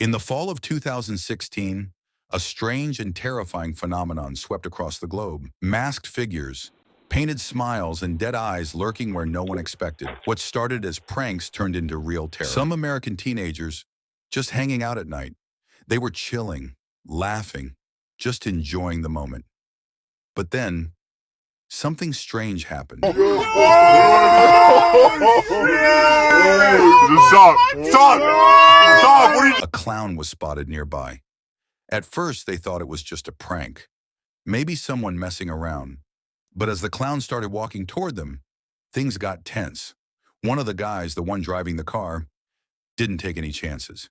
In the fall of 2016, a strange and terrifying phenomenon swept across the globe. Masked figures, painted smiles, and dead eyes lurking where no one expected. What started as pranks turned into real terror. Some American teenagers just hanging out at night. They were chilling, laughing, just enjoying the moment. But then, something strange happened. Stop! A clown was spotted nearby. At first, they thought it was just a prank, maybe someone messing around. But as the clown started walking toward them, things got tense. One of the guys, the one driving the car, didn't take any chances.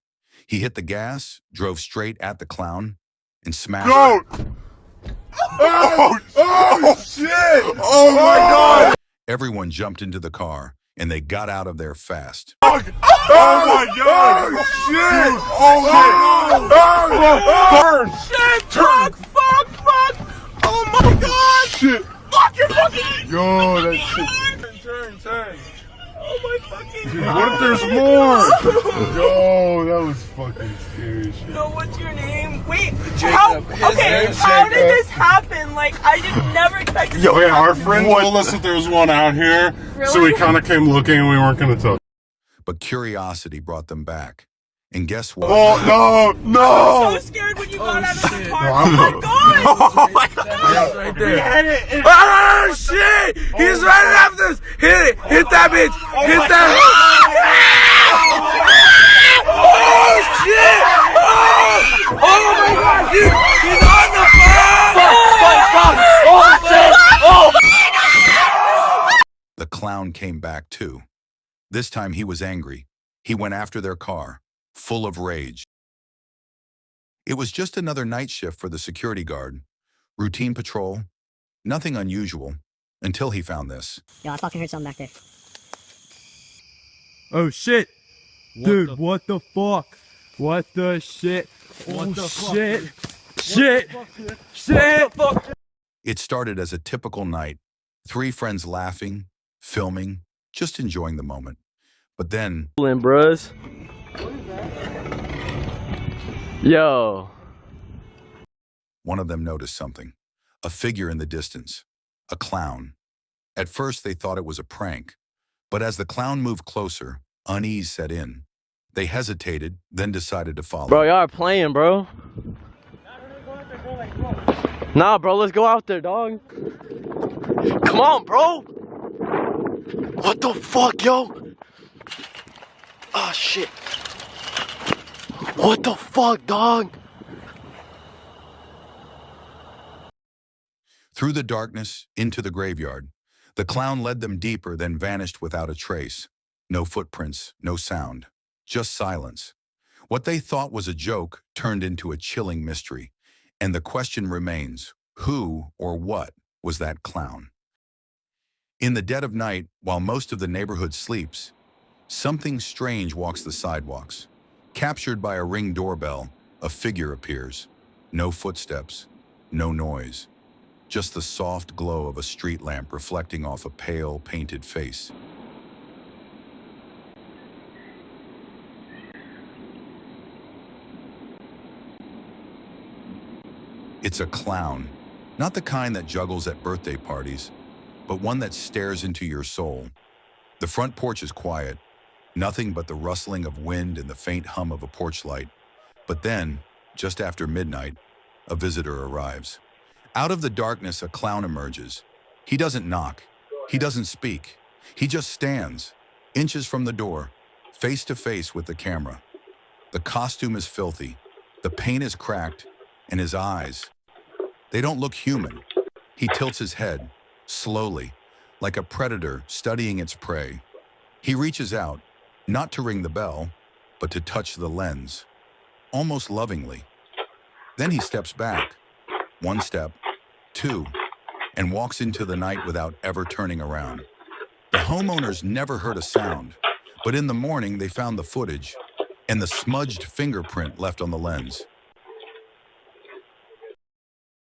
He hit the gas, drove straight at the clown, and smashed it. Oh, shit! Oh my God! Everyone jumped into the car, and they got out of there fast. Oh my God! Oh, shit! Oh, Shit! Fuck! Oh my God! shit! Fuck, you're fucking... Yo, that shit. Turn. Oh my fucking Dude, God. what if there's more? Yo, that was fucking scary shit. No, what's your name? Wait, Jacob. His name's how did Jacob. this happen? Like, I did never expect this Yo, to yeah, our happen. friend told us that there was one out here, so we Really? kind of came looking and we weren't going to tell. But curiosity brought them back. And guess what? Oh, no! I was so scared when you got out of the car. No, Oh my God! Oh my God! Right there. Oh shit! He's running after us! Hit it! Hit that bitch! Hit that! Oh shit! Oh my God! He's on the phone! The clown came back too. This time he was angry. He went after their car, full of rage. It was just another night shift for the security guard. Routine patrol, nothing unusual, until he found this. Yo, I fucking heard something back there. Oh shit! Dude, what the fuck? What the shit? What the shit? Shit! It started as a typical night. 3 friends laughing, filming, just enjoying the moment. But then, Bros. Yo. one of them noticed something. A figure in the distance. A clown. At first, they thought it was a prank. But as the clown moved closer, unease set in. They hesitated, then decided to follow. Bro, y'all are playing, bro. Nah, bro, let's go out there, dog. Come on, bro. What the fuck, yo? Oh, shit. What the fuck, dog? Through the darkness, into the graveyard. The clown led them deeper, then vanished without a trace. No footprints, no sound, just silence. What they thought was a joke turned into a chilling mystery. And the question remains, who or what was that clown? In the dead of night, while most of the neighborhood sleeps, something strange walks the sidewalks. Captured by a Ring doorbell, a figure appears. No footsteps, no noise. Just the soft glow of a street lamp reflecting off a pale, painted face. It's a clown, not the kind that juggles at birthday parties, but one that stares into your soul. The front porch is quiet, nothing but the rustling of wind and the faint hum of a porch light. But then, just after midnight, a visitor arrives. Out of the darkness, a clown emerges. He doesn't knock. He doesn't speak. He just stands, inches from the door, face to face with the camera. The costume is filthy. The paint is cracked, and his eyes, they don't look human. He tilts his head, slowly, like a predator studying its prey. He reaches out, not to ring the bell, but to touch the lens, almost lovingly. Then he steps back, 1 step, 2, and walks into the night without ever turning around. The homeowners never heard a sound, but in the morning they found the footage and the smudged fingerprint left on the lens.